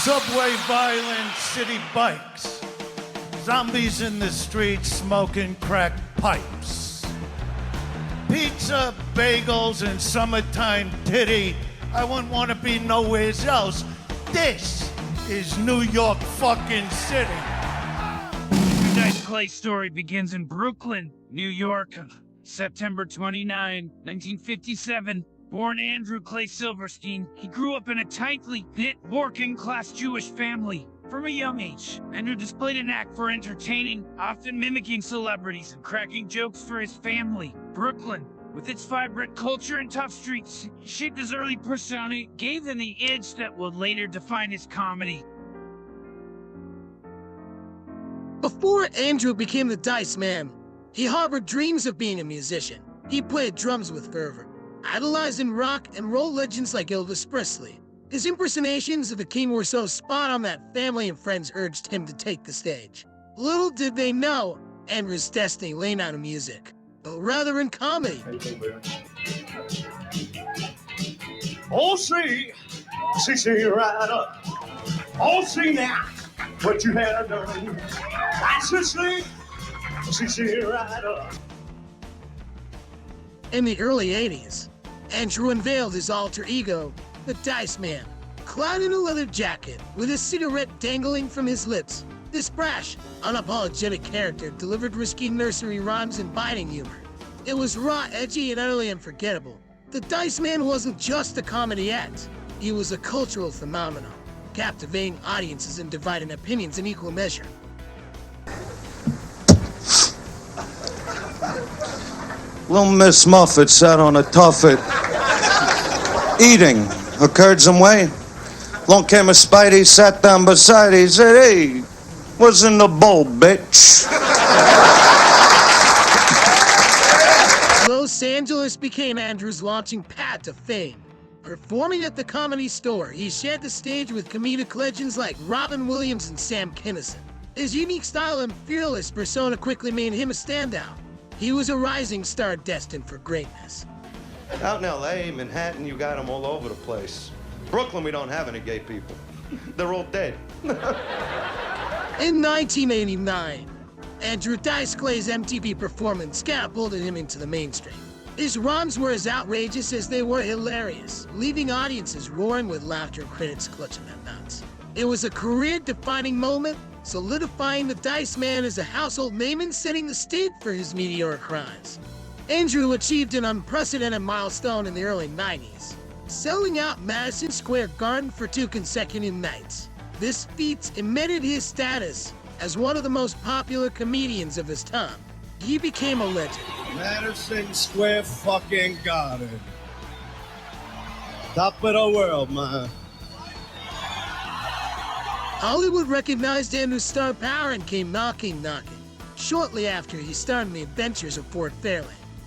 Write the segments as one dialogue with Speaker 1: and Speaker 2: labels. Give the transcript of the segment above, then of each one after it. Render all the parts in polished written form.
Speaker 1: Subway violence, city bikes. Zombies in the streets smoking crack pipes. Pizza, bagels, and summertime titty. I wouldn't want to be nowhere else. This is New York fucking City.
Speaker 2: The Andrew Clay story begins in Brooklyn, New York, September 29, 1957. Born Andrew Clay Silverstein, he grew up in a tightly knit, working-class Jewish family. From a young age, Andrew displayed a knack for entertaining, often mimicking celebrities and cracking jokes for his family. Brooklyn, with its vibrant culture and tough streets, shaped his early persona, gave him the edge that would later define his comedy.
Speaker 3: Before Andrew became the Diceman, he harbored dreams of being a musician. He played drums with fervor, idolizing rock and roll legends like Elvis Presley. His impersonations of the king were so spot on that family and friends urged him to take the stage. Little did they know, Andrew's destiny lay not in music, but rather in comedy.
Speaker 4: Oh, see right up. Oh, see now what you have done. I should see right up.
Speaker 3: In the early 80s, Andrew unveiled his alter ego, the Diceman, clad in a leather jacket with a cigarette dangling from his lips. This brash, unapologetic character delivered risky nursery rhymes and biting humor. It was raw, edgy, and utterly unforgettable. The Diceman wasn't just a comedy act. He was a cultural phenomenon, captivating audiences and dividing opinions in equal measure.
Speaker 5: Little Miss Muffet sat on a tuffet, eating her curds and whey. Long came a Spidey, sat down beside her, he said, "Hey, what's in the bowl, bitch?"
Speaker 3: Los Angeles became Andrew's launching pad to fame. Performing at the Comedy Store, he shared the stage with comedic legends like Robin Williams and Sam Kinison. His unique style and fearless persona quickly made him a standout. He was a rising star destined for greatness.
Speaker 5: Out in L.A., Manhattan, you got them all over the place. Brooklyn, we don't have any gay people. They're all dead.
Speaker 3: In 1989, Andrew Dice Clay's MTV performance catapulted him into the mainstream. His rhymes were as outrageous as they were hilarious, leaving audiences roaring with laughter and critics clutching their nuts. It was a career-defining moment, solidifying the Diceman as a household name and setting the stage for his meteoric rise. Andrew achieved an unprecedented milestone in the early 90s, selling out Madison Square Garden for 2 consecutive nights. This feat cemented his status as one of the most popular comedians of his time. He became a legend.
Speaker 4: Madison Square fucking Garden. Top of the world, man.
Speaker 3: Hollywood recognized Andrew's star power and came knocking. Shortly after, he starred in The Adventures of Ford Fairlane,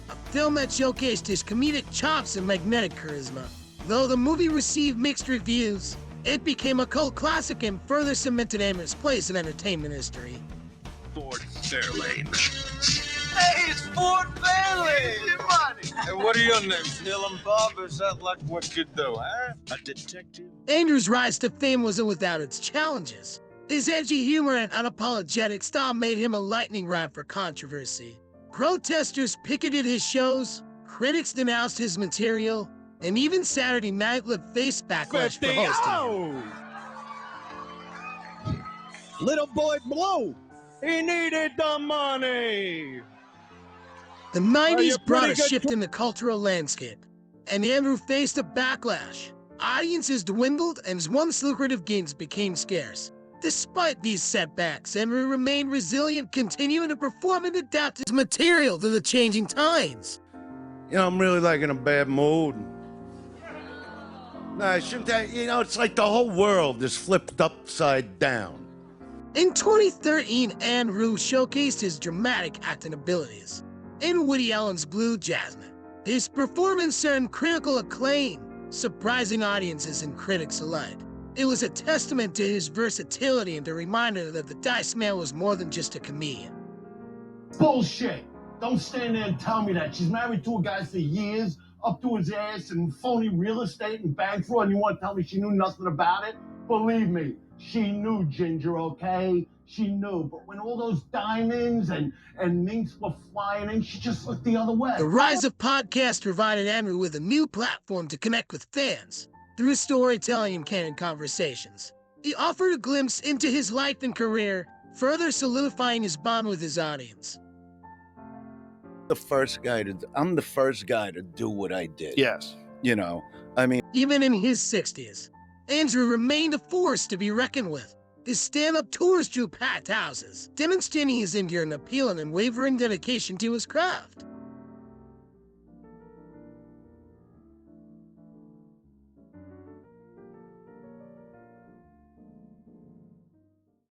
Speaker 3: a film that showcased his comedic chops and magnetic charisma. Though the movie received mixed reviews, it became a cult classic and further cemented Andrew's place in entertainment history.
Speaker 4: Ford Fairlane.
Speaker 6: Hey, it's Ford Fairlane! Your money! Hey, what are your names? Neil and Bob? Is that like what you do, huh? A detective?
Speaker 3: Andrew's rise to fame wasn't without its challenges. His edgy humor and unapologetic style made him a lightning rod for controversy. Protesters picketed his shows, critics denounced his material, and even Saturday Night Live faced backlash for hosting him.
Speaker 4: Little boy Blue, he needed the money.
Speaker 3: The 90s brought a shift in the cultural landscape, and Andrew faced a backlash. Audiences dwindled and his once lucrative gigs became scarce. Despite these setbacks, Andrew remained resilient, continuing to perform and adapt his material to the changing times.
Speaker 1: You know, I'm really like in a bad mood. No, I shouldn't have, it's like the whole world is flipped upside down.
Speaker 3: In 2013, Andrew showcased his dramatic acting abilities in Woody Allen's Blue Jasmine. His performance earned critical acclaim, surprising audiences and critics alike. It was a testament to his versatility and a reminder that the Diceman was more than just a comedian.
Speaker 7: Bullshit! Don't stand there and tell me that. She's married to a guy for years, up to his ass in phony real estate and bank fraud, and you want to tell me she knew nothing about it? Believe me, she knew, Ginger, okay? She knew. But when all those diamonds and minks were flying in, she just looked the other way.
Speaker 3: The rise of podcasts provided Andrew with a new platform to connect with fans through storytelling and candid conversations. He offered a glimpse into his life and career, further solidifying his bond with his audience.
Speaker 8: I'm the first guy to do what I did.
Speaker 9: Yes.
Speaker 8: You know, I mean,
Speaker 3: Even in his 60s, Andrew remained a force to be reckoned with. His stand-up tours drew packed houses, demonstrating his enduring appeal and unwavering dedication to his craft.